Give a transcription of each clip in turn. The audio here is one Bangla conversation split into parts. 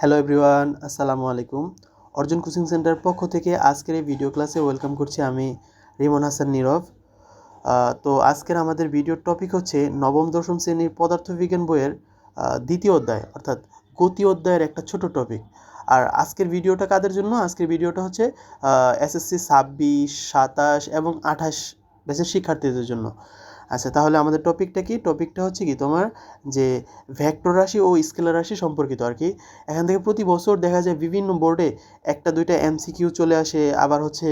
হ্যালো এভরিওয়ান, আসসালামু আলাইকুম। অর্জন কোচিং সেন্টার পক্ষ থেকে আজকের এই ভিডিও ক্লাসে ওয়েলকাম করছি আমি রিমন হাসান নীরব। তো আজকের আমাদের ভিডিওর টপিক হচ্ছে নবম দশম শ্রেণীর পদার্থবিজ্ঞান বইয়ের দ্বিতীয় অধ্যায় অর্থাৎ গতি অধ্যায়ের একটা ছোট টপিক। আর আজকের ভিডিওটা কাদের জন্য? আজকের ভিডিওটা হচ্ছে এসএসসি 26, 27 এবং 28 ব্যাচের শিক্ষার্থীদের জন্য। আচ্ছা, তাহলে আমাদের টপিকটা কি? টপিকটা হচ্ছে কি তোমার যে ভেক্টর রাশি ও স্কেলার রাশি সম্পর্কিত আর কি। এখান থেকে প্রতি বছর দেখা যায় বিভিন্ন বোর্ডে একটা দুইটা এমসিকিউ চলে আসে, আবার হচ্ছে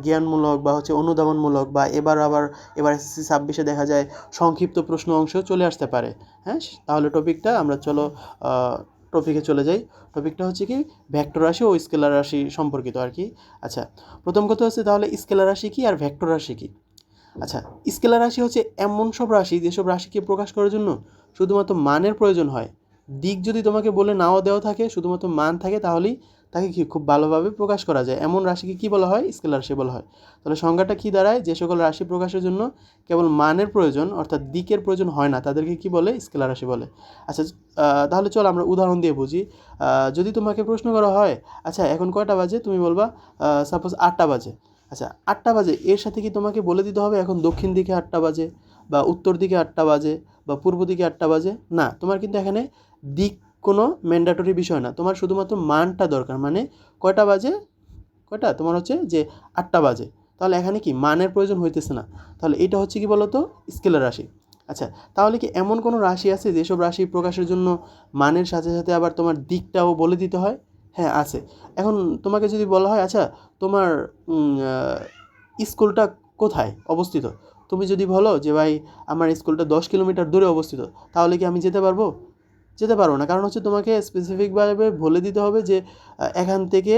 জ্ঞানমূলক বা হচ্ছে অনুধাবনমূলক, বা এবার এসএসসি 26-এ দেখা যায় সংক্ষিপ্ত প্রশ্ন অংশ চলে আসতে পারে। হ্যাঁ, তাহলে টপিকটা আমরা চলো টপিকে চলে যাই। টপিকটা হচ্ছে কি ভেক্টর রাশি ও স্কেলার রাশি সম্পর্কিত আর কি। আচ্ছা, প্রথম কথা হচ্ছে তাহলে স্কেলার রাশি কি আর ভেক্টর রাশি কি? আচ্ছা, স্কেলার রাশি হচ্ছে এমন সব রাশি যেসব রাশিকে প্রকাশ করার জন্য শুধুমাত্র মানের প্রয়োজন হয়। দিক যদি তোমাকে বলে নাও দেওয়া থাকে, শুধুমাত্র মান থাকে, তাহলেই তাকে কি খুব ভালোভাবে প্রকাশ করা যায়। এমন রাশিকে কি বলা হয়? স্কেলার রাশি বলা হয়। তাহলে সংজ্ঞাটা কি দাঁড়ায়? যে সকল রাশি প্রকাশের জন্য কেবল মানের প্রয়োজন অর্থাৎ দিকের প্রয়োজন হয় না, তাদেরকে কি বলে? স্কেলার রাশি বলে। আচ্ছা, তাহলে চলো আমরা উদাহরণ দিয়ে বুঝি। যদি তোমাকে প্রশ্ন করা হয়, আচ্ছা এখন কয়টা বাজে, তুমি বলবা সাপোজ 8টা বাজে। আচ্ছা, 8টা বাজে, এর সাথে কি তোমাকে বলে দিতে হবে এখন দক্ষিণ দিকে 8টা বাজে, বা উত্তর দিকে 8টা বাজে, বা পূর্ব দিকে 8টা বাজে? না, তোমার কিন্তু এখানে দিক কোনো ম্যান্ডেটরি বিষয় না, তোমার শুধুমাত্র মানটা দরকার। মানে কয়টা বাজে, কয়টা তোমার হচ্ছে যে 8টা বাজে, তাহলে এখানে কি মানের প্রয়োজন হইতেছে না। তাহলে এটা হচ্ছে কি বলতো? স্কেলার রাশি। আচ্ছা, তাহলে কি এমন কোনো রাশি আছে যেসব রাশি প্রকাশের জন্য মানের সাথে সাথে আবার তোমার দিকটাও বলে দিতে হয়? হ্যাঁ, আছে। এখন তোমাকে যদি বলা হয়, আচ্ছা তোমার স্কুলটা কোথায় অবস্থিত, তুমি যদি বলো যে ভাই আমার স্কুলটা 10 কিলোমিটার দূরে অবস্থিত, তাহলে কি আমি যেতে পারবো? যেতে পারবো না, কারণ হচ্ছে তোমাকে স্পেসিফিকভাবে বলে দিতে হবে যে এখান থেকে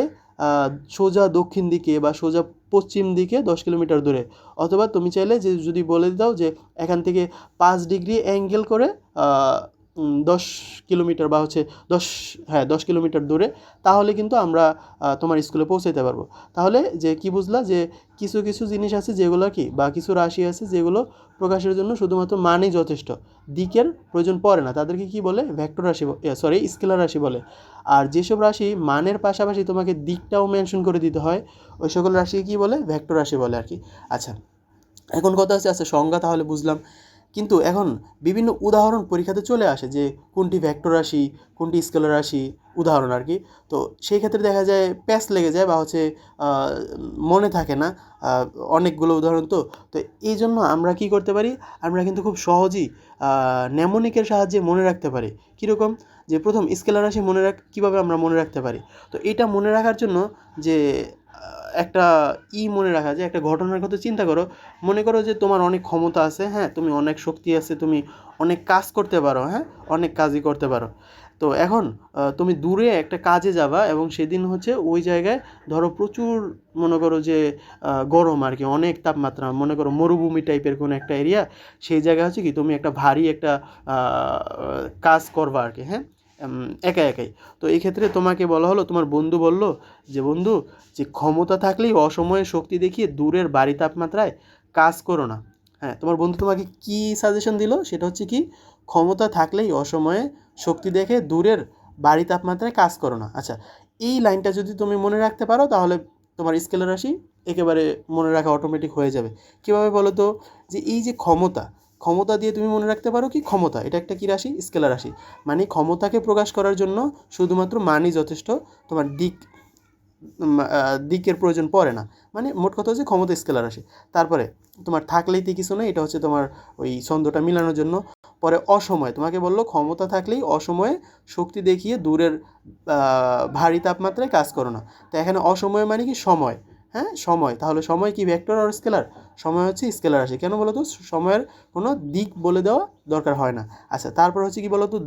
সোজা দক্ষিণ দিকে বা সোজা পশ্চিম দিকে 10 কিলোমিটার দূরে। অথবা তুমি চাইলে যে যদি বলে দাও যে এখান থেকে 5 ডিগ্রি অ্যাঙ্গেল করে 10 কিলোমিটার বা হচ্ছে 10 কিলোমিটার দূরে, তাহলে কিন্তু আমরা তোমার স্কুলে পৌঁছাইতে পারবো। তাহলে যে কি বুঝলা যে কিছু কিছু জিনিস আছে যেগুলো কি, বা কিছু রাশি আছে যেগুলো প্রকাশের জন্য শুধুমাত্র মানই যথেষ্ট, দিকের প্রয়োজন পড়ে না, তাদেরকে কি বলে? ভেক্টর রাশি, স্কেলার রাশি বলে। আর যেসব রাশি মানের পাশাপাশি তোমাকে দিকটাও মেনশন করে দিতে হয়, ওই সকল রাশিকে কি বলে? ভেক্টর রাশি বলে আর কি। আচ্ছা, এখন কথা আছে, আচ্ছা সংজ্ঞা তাহলে বুঝলাম, কিন্তু এখন বিভিন্ন উদাহরণ পরীক্ষাতে চলে আসে যে কোনটি ভেক্টর রাশি, কোনটি স্কেলার রাশি, উদাহরণ আর কি। তো সেই ক্ষেত্রে দেখা যায় প্যাচ লেগে যায় বা হচ্ছে মনে থাকে না অনেকগুলো উদাহরণ। তো তো এই জন্য আমরা কি করতে পারি? আমরা কিন্তু খুব সহজেই নেমোনিকের সাহায্যে মনে রাখতে পারি। কীরকম? যে প্রথম স্কেলার রাশি কীভাবে আমরা মনে রাখতে পারি? তো এটা মনে রাখার জন্য যে একটা মনে রাখা যায়, একটা ঘটনার কথা চিন্তা করো। মনে করো যে তোমার অনেক ক্ষমতা আছে, হ্যাঁ, তুমি অনেক শক্তি আছে, তুমি অনেক কাজ করতে পারো, হ্যাঁ, অনেক কাজই করতে পারো। তো এখন তুমি দূরে একটা কাজে যাবা এবং সেদিন হচ্ছে ওই জায়গায় ধরো প্রচুর, মনে করো যে গরম আর কি, অনেক তাপমাত্রা, মনে করো মরুভূমি টাইপের কোনো একটা এরিয়া, সেই জায়গায় হচ্ছে কি তুমি একটা ভারী একটা কাজ করবা আর কি, হ্যাঁ, একা একাই। তো এই ক্ষেত্রে তোমাকে বলা হলো, তোমার বন্ধু বলল যে বন্ধু, যে ক্ষমতা থাকলেই অসময়ে শক্তি দেখিয়ে দূরের বাড়ি তাপমাত্রায় কাজ করো না। হ্যাঁ, তোমার বন্ধু তোমাকে কি সাজেশন দিল? সেটা হচ্ছে কি, ক্ষমতা থাকলেই অসময়ে শক্তি দেখে দূরের বাড়ি তাপমাত্রায় কাজ করো না। আচ্ছা, এই লাইনটা যদি তুমি মনে রাখতে পারো, তাহলে তোমার স্কেলার রাশি একেবারে মনে রাখা অটোমেটিক হয়ে যাবে। কীভাবে বলো তো? যে এই যে ক্ষমতা, ক্ষমতা দিয়ে তুমি মনে রাখতে পারো কি ক্ষমতা, এটা একটা কী রাশি? স্কেলার রাশি। মানে ক্ষমতাকে প্রকাশ করার জন্য শুধুমাত্র মানই যথেষ্ট, তোমার দিকের প্রয়োজন পড়ে না। মানে মোট কথা হচ্ছে ক্ষমতা স্কেলার রাশি। তারপরে তোমার থাকলেই তো কিছু নেই, এটা হচ্ছে তোমার ওই ছন্দটা মিলানোর জন্য। পরে অসময়, তোমাকে বললো ক্ষমতা থাকলেই অসময়ে শক্তি দেখিয়ে দূরের ভারী তাপমাত্রায় কাজ করো না। তো এখানে অসময় মানে কি? সময়। হ্যাঁ, সময়। তাহলে সময় কি ভেক্টর আর স্কেলার? সময় হচ্ছে স্কেলার রাশি। কেন বলো তো? সময়ের কোনো দিক বলে দেওয়া দরকার হয় না। আচ্ছা, তারপর হচ্ছে কি বলো তো?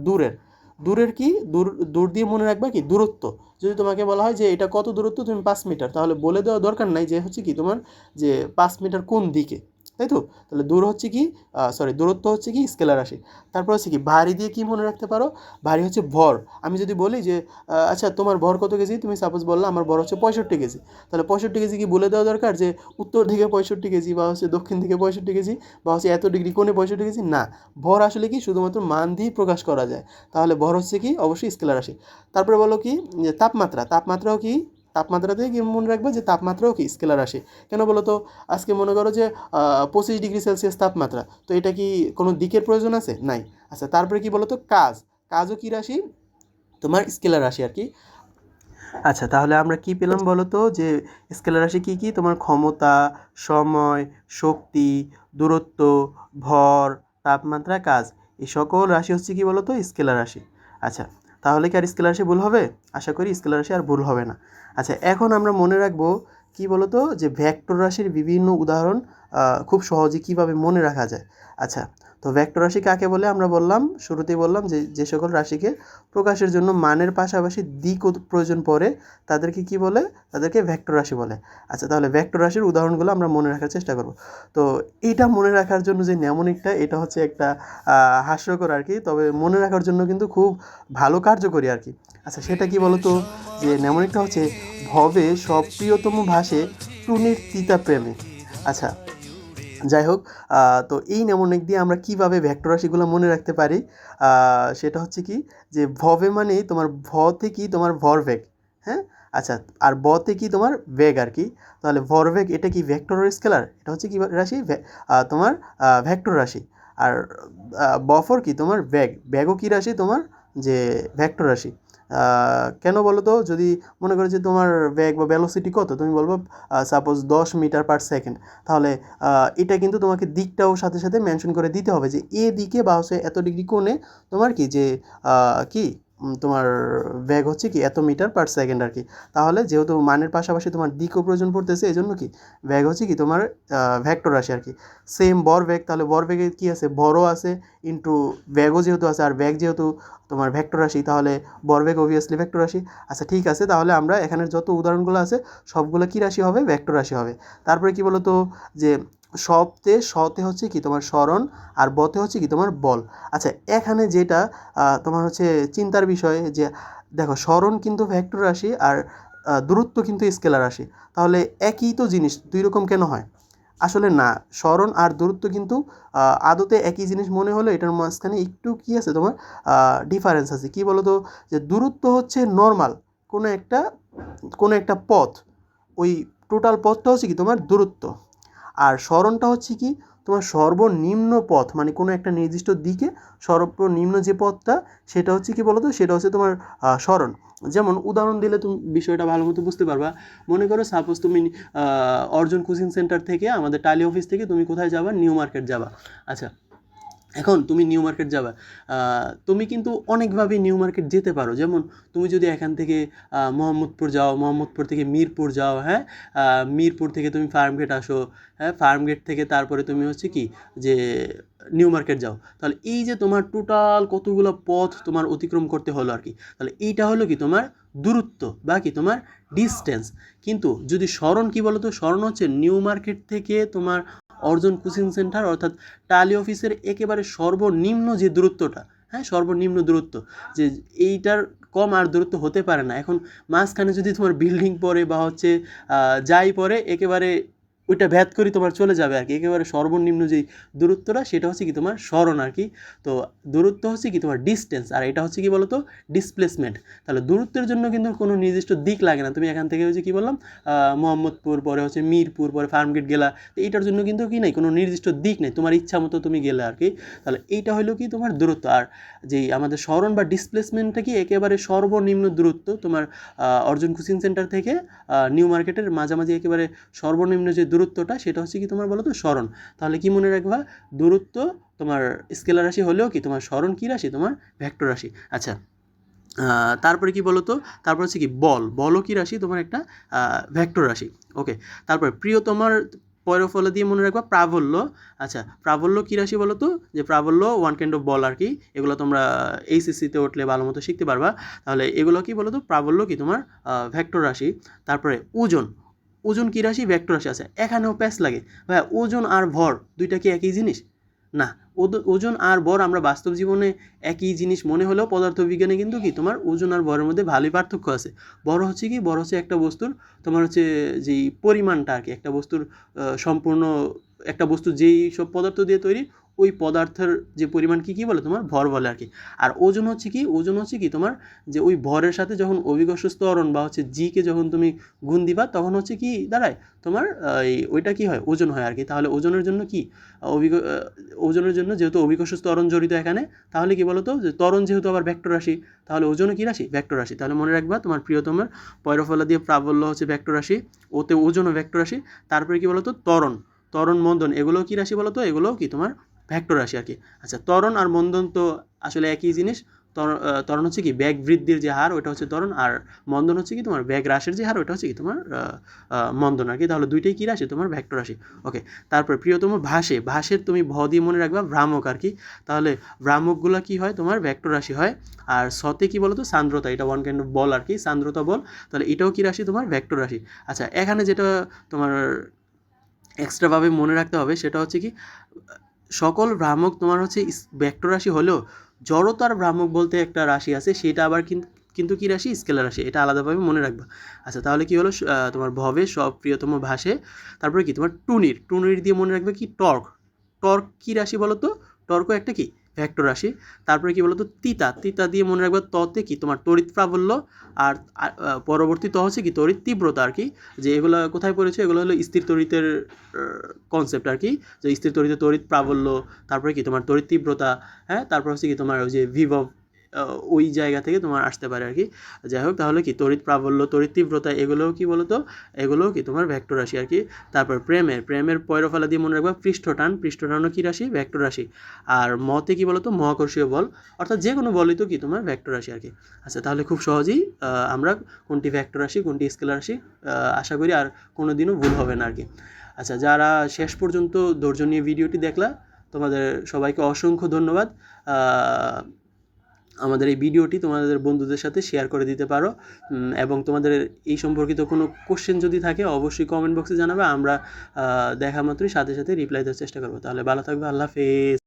দূরের কি দূর দিয়ে মনে রাখবা কি? দূরত্ব। যদি তোমাকে বলা হয় যে এটা কত দূরত্ব, তুমি 5 মিটার, তাহলে বলে দেওয়া দরকার নাই যে হচ্ছে কি তোমার যে 5 মিটার কোন দিকে। তাই তো? তাহলে দূর হচ্ছে কি দূরত্ব হচ্ছে কি স্কেলার রাশি। তারপর হচ্ছে কি ভারী দিয়ে কি মনে রাখতে পারো? ভারী হচ্ছে ভর। আমি যদি বলি যে আচ্ছা তোমার ভর কত কেজি? তুমি সাপোজ বললা আমার ভর হচ্ছে 65 কেজি। তাহলে 65 কেজি কি বলে দেওয়া দরকার যে উত্তর দিকে 65 কেজি বা হচ্ছে দক্ষিণ দিকে 65 কেজি বা হচ্ছে এত ডিগ্রি কোণে 65 কেজি? না। ভর আসলে কি শুধুমাত্র মান দিয়েই প্রকাশ করা যায়। তাহলে ভর হচ্ছে কি অবশ্যই স্কেলার রাশি। তারপরে বলো কি যে তাপমাত্রা। তাপমাত্রাও কি? তাপমাত্রাতে কি মনে রাখবে যে তাপমাত্রাও কি স্কেলার রাশি। কেন বলো তো? আজকে মনে করো যে 25 ডিগ্রি সেলসিয়াস তাপমাত্রা, তো এটা কি কোনো দিকের প্রয়োজন আছে? নাই। আচ্ছা তারপরে কি বলো তো কাজ। কাজও কি রাশি? তোমার স্কেলার রাশি আর কি। আচ্ছা তাহলে আমরা কি পেলাম বলো তো যে স্কেলার রাশি কী কী? তোমার ক্ষমতা, সময়, শক্তি, দূরত্ব, ভর, তাপমাত্রা, কাজ, এই সকল রাশি হচ্ছে কি বলো তো স্কেলার রাশি। আচ্ছা তাহলে কি আর স্কেলার রাশি ভুল হবে? আশা করি স্কেলার রাশি আর ভুল হবে না। আচ্ছা এখন আমরা মনে রাখবো কি বলো তো যে ভেক্টর রাশির বিভিন্ন উদাহরণ খুব সহজে কিভাবে মনে রাখা যায়। আচ্ছা তো ভেক্টর রাশি কাকে বলে? আমরা বললাম শুরুতেই বললাম যে যে সকল রাশিকে প্রকাশের জন্য মানের পাশাপাশি দিকও প্রয়োজন পড়ে তাদেরকে কি বলে? তাদেরকে ভেক্টর রাশি বলে। আচ্ছা তাহলে ভেক্টর রাশির উদাহরণগুলো আমরা মনে রাখার চেষ্টা করব। তো এইটা মনে রাখার জন্য যে ন্যামোনিকটা, এটা হচ্ছে একটা হাস্যকর আর কি, তবে মনে রাখার জন্য কিন্তু খুব ভালো কার্যকরী আর কি। আচ্ছা সেটা কি বলো তো যে ন্যামোনিকটা হচ্ছে ভবে সপ্রিয়তম ভাসে টুনির তিতা প্রেমে। আচ্ছা যাই হোক, তো এই নেমোনিক দিয়ে আমরা কিভাবে ভেক্টর রাশিগুলো মনে রাখতে পারি? সেটা হচ্ছে কি যে ভবে মানে তোমার ভ থেকে তোমার ভরবেগ, হ্যাঁ? আচ্ছা আর ব থেকে তোমার বেগ আর কি। তাহলে ভরবেগ এটা কি ভেক্টর স্কেলার? এটা হচ্ছে কি রাশি? তোমার ভেক্টর রাশি। আর বফর কি তোমার বেগ, বেগও কি রাশি তোমার? যে ভেক্টর রাশি। কেন বলো তো? যদি মনে করো যে তোমার বেগ বা ভেলোসিটি কত, তুমি বলবো সাপোজ 10 মিটার/সেকেন্ড, তাহলে এটা কিন্তু তোমাকে দিকটাও সাথে সাথে মেনশন করে দিতে হবে যে এ দিকে বা হচ্ছে এত ডিগ্রি কোণে তোমার কি যে কি তোমার বেগ হচ্ছে কি এত মিটার/সেকেন্ড আর কি। তাহলে যেহেতু মানের পাশাপাশি তোমার দিকও প্রয়োজন পড়তেছে, এই জন্য কি বেগ হচ্ছে কি তোমার ভেক্টর রাশি আর কি। সেম বর বেগ, তাহলে বর বেগে কী আছে? বড়ও আছে ইন্টু বেগও যেহেতু আছে, আর বেগ যেহেতু তোমার ভেক্টর রাশি, তাহলে বরবেগ অবভিয়াসলি ভেক্টর রাশি। আচ্ছা ঠিক আছে, তাহলে আমরা এখানের যত উদাহরণগুলো আছে সবগুলো কি রাশি হবে? ভেক্টর রাশি হবে। তারপরে কি বলতো যে শতে হচ্ছে কি তোমার স্মরণ, আর বতে হচ্ছে কি তোমার বল। আচ্ছা এখানে যেটা তোমার হচ্ছে চিন্তার বিষয় যে দেখো স্মরণ কিন্তু ভেক্টর রাশি আর দূরত্ব কিন্তু স্কেলার রাশি, তাহলে একই তো জিনিস দুই রকম কেন হয়? আসলে না, স্মরণ আর দূরত্ব কিন্তু আদতে একই জিনিস মনে হলে এটার মাঝখানে একটু কি আছে তোমার ডিফারেন্স আছে। কি বলো তো যে দূরত্ব হচ্ছে নর্মাল কোনো একটা পথ, ওই টোটাল পথটা হচ্ছে কি তোমার দূরত্ব। আর স্মরণটা হচ্ছে কি তোমার সর্বনিম্ন পথ, মানে কোনো একটা নির্দিষ্ট দিকে সর্বনিম্ন যে পথটা, সেটা হচ্ছে কি বলো তো, সেটা হচ্ছে তোমার স্মরণ। যেমন উদাহরণ দিলে তুমি বিষয়টা ভালো মতো বুঝতে পারবা। মনে করো সাপোজ তুমি অর্জন কোচিং সেন্টার থেকে আমাদের টালি অফিস থেকে তুমি কোথায় যাবা? নিউ মার্কেট যাবা। আচ্ছা এখন তুমি নিউ মার্কেট যাবা, তুমি কিন্তু অনেকভাবে নিউ মার্কেট যেতে পারো। যেমন তুমি যদি এখান থেকে মোহাম্মদপুর যাও, মোহাম্মদপুর থেকে মিরপুর যাও, হ্যাঁ, মিরপুর থেকে তুমি ফার্মগেট আসো, হ্যাঁ, ফার্মগেট থেকে তারপরে তুমি হচ্ছে কি যে নিউ মার্কেট যাও। তাহলে এই যে তোমার টোটাল কতগুলো পথ তোমার অতিক্রম করতে হলো আর কি। তাহলে এইটা হলো কি তোমার দূরত্ব বা কি তোমার ডিস্টেন্স। কিন্তু যদি স্মরণ কি বলো তো, স্মরণ হচ্ছে নিউ মার্কেট থেকে তোমার অর্জন কোচিং সেন্টার অর্থাৎ টালি অফিসের একেবারে সর্বনিম্ন যে দূরত্বটা, হ্যাঁ, সর্বনিম্ন দূরত্ব, যে এইটার কম আর দূরত্ব হতে পারে না। এখন মাঝখানে যদি তোমার বিল্ডিং পড়ে বা হচ্ছে যাই পড়ে, একেবারে ওইটা ভেদ করে তোমার চলে যাবে আর কি। একেবারে সর্বনিম্ন যেই দূরত্বটা সেটা হচ্ছে কি তোমার স্মরণ আর কি। তো দূরত্ব হচ্ছে কি তোমার ডিস্টেন্স, আর এটা হচ্ছে কি বলতো ডিসপ্লেসমেন্ট। তাহলে দূরত্বের জন্য কিন্তু কোনো নির্দিষ্ট দিক লাগে না। তুমি এখান থেকে হচ্ছে কি বললাম মোহাম্মদপুর, পরে হচ্ছে মিরপুর, পরে ফার্মগেট গেলা, তো এইটার জন্য কিন্তু কি নেই, কোনো নির্দিষ্ট দিক নেই, তোমার ইচ্ছা মতো তুমি গেলে আর কি। তাহলে এইটা হলো কি তোমার দূরত্ব। আর যেই আমাদের স্মরণ বা ডিসপ্লেসমেন্টটা কি একেবারে সর্বনিম্ন দূরত্ব তোমার অর্জন কোচিং সেন্টার থেকে নিউ মার্কেটের মাঝামাঝি একেবারে সর্বনিম্ন যে দূরত্বটা, সেটা হচ্ছে কি তোমার বলো তো স্মরণ। তাহলে কি মনে রাখবা? দূরত্ব তোমার স্কেলার রাশি হলেও কি তোমার স্মরণ কি রাশি? তোমার ভেক্টর রাশি। আচ্ছা তারপরে কি বলো তো, তারপর হচ্ছে কি বলও কি রাশি? তোমার একটা ভেক্টর রাশি। ওকে, তারপরে প্রিয় তোমার পরের ফলে দিয়ে মনে রাখবা প্রাবল্য। আচ্ছা প্রাবল্য কী রাশি বলো তো? যে প্রাবল্য ওয়ান কাইন্ড অফ বল আর কি। এগুলো তোমরা এইচএসসিতে উঠলে ভালো মতো শিখতে পারবা। তাহলে এগুলো কি বলো তো? প্রাবল্য কি তোমার ভেক্টর রাশি। তারপরে ওজন, ওজন কী রাশি? ভেক্টর রাশি। আছে এখানেও প্যাচ লাগে, ভাইয়া ওজন আর ভর দুইটা কি একই জিনিস? না, ওজন আর ভর আমরা বাস্তব জীবনে একই জিনিস মনে হলেও পদার্থবিজ্ঞানে কিন্তু কি তোমার ওজন আর ভরের মধ্যে ভালোই পার্থক্য আছে। বড় হচ্ছে কি, বড় হচ্ছে একটা বস্তুর তোমার হচ্ছে যেই পরিমাণটা আর কি, একটা বস্তুর সম্পূর্ণ একটা বস্তু যেই সব পদার্থ দিয়ে তৈরি ওই পদার্থের যে পরিমাণ কি বলে তোমার ভর বলে আর কি। আর ওজন হচ্ছে কি, ওজন হচ্ছে কি তোমার যে ওই ভরের সাথে যখন অভিকর্ষ ত্বরণ বা হচ্ছে জিকে যখন তুমি গুণ দিবা তখন হচ্ছে কি দাঁড়ায় তোমার ওইটা কি হয়, ওজন হয় আর কি। তাহলে ওজনের জন্য কি ওজনের জন্য যেহেতু অভিকর্ষ ত্বরণ জড়িত এখানে, তাহলে কি বলতো যে ত্বরণ যেহেতু আবার ভেক্টর রাশি, তাহলে ওজনও কি রাশি? ভেক্টর রাশি। তাহলে মনে রাখবা তোমার প্রিয়তমের পয়রফলা দিয়ে প্রাবল্য হচ্ছে ভেক্টর রাশি, ওতে ওজনও ভেক্টর রাশি। তারপরে কি বলতো ত্বরণ মন্দন এগুলো কি রাশি বলতো? এগুলোও কি তোমার ভেক্টর রাশি আর কি। আচ্ছা, ত্বরণ আর মন্দন তো আসলে একই জিনিস। ত্বরণ হচ্ছে কি বেগ বৃদ্ধির যে হার, ওটা হচ্ছে ত্বরণ, আর মন্দন হচ্ছে কি তোমার বেগ হ্রাসের যে হার, ওটা হচ্ছে কি তোমার মন্দন আর কি। তাহলে দুইটাই কি রাশি? তোমার ভেক্টর রাশি। ওকে, তারপর প্রিয়তম ভাষের তুমি ভ দিয়ে মনে রাখবা ভ্রামক আর কি। তাহলে ভ্রামকগুলো কি হয়? তোমার ভেক্টর রাশি হয়। আর সতে কি বলতো? সান্দ্রতা, এটা ওয়ান কাইন্ড অফ বল আর কি, সান্দ্রতা বল। তাহলে এটাও কি রাশি? তোমার ভেক্টর রাশি। আচ্ছা, এখানে যেটা তোমার এক্সট্রাভাবে মনে রাখতে হবে সেটা হচ্ছে কি, সকল ভ্রামক তোমার হচ্ছে ভেক্টর রাশি হলেও জড়তার ভ্রামক বলতে একটা রাশি আছে, সেটা আবার কিন্তু কি রাশি? স্কেলার রাশি। এটা আলাদাভাবে মনে রাখবা। আচ্ছা, তাহলে কি হলো তোমার ভবে সব প্রিয়তম ভাসে। তারপরে কি তোমার টুনির দিয়ে মনে রাখবে কি টর্ক কি রাশি বলো তো? টর্কও একটা কি ভেক্টর রাশি। তারপরে কি বলতো? তিতা দিয়ে মনে রাখবে ততে কি তোমার তড়িৎ প্রাবল্য। আর পরবর্তী ত হচ্ছে কি তড়িৎ তীব্রতা আর কি। যে এগুলো কোথায় পড়েছে? এগুলো হলো স্থির তড়িতের কনসেপ্ট আর কি, যে স্থির তড়িতে তড়িৎ প্রাবল্য, তারপরে কি তোমার তড়িৎ তীব্রতা, হ্যাঁ, তারপর হচ্ছে কি তোমার ওই যে বিভব, ওই জায়গা থেকে তোমার আসতে পারে আর কি। যাই হোক, তাহলে কি তড়িৎ প্রাবল্য, তড়িৎ তীব্রতা এগুলোও কি বলতো? এগুলোও কি তোমার ভেক্টর রাশি আর কি। তারপর প্রেমের পয়রফলা দিয়ে মনে রাখবা পৃষ্ঠটানও কি রাশি? ভেক্টর রাশি। আর মতে কি বলতো? মহাকর্ষীয় বল। অর্থাৎ যে কোনো বলই তো কি তোমার ভেক্টর রাশি আর কি। আচ্ছা, তাহলে খুব সহজেই আমরা কোনটি ভেক্টর রাশি কোনটি স্কেলার রাশি আশা করি আর কোনো দিনও ভুল হবে না আর কি। আচ্ছা, যারা শেষ পর্যন্ত ধৈর্য নিয়ে ভিডিওটি দেখলা, তোমাদের সবাইকে অসংখ্য ধন্যবাদ। আমাদের এই ভিডিওটি তোমাদের বন্ধুদের সাথে শেয়ার করে দিতে পারো, এবং তোমাদের এই সম্পর্কিত কোনো কোশ্চেন যদি থাকে অবশ্যই কমেন্ট বক্সে জানাবে। আমরা দেখা মাত্রই সাথে সাথে রিপ্লাই দেওয়ার চেষ্টা করবো। তাহলে ভালো থাকবে, আল্লাহ হাফেজ।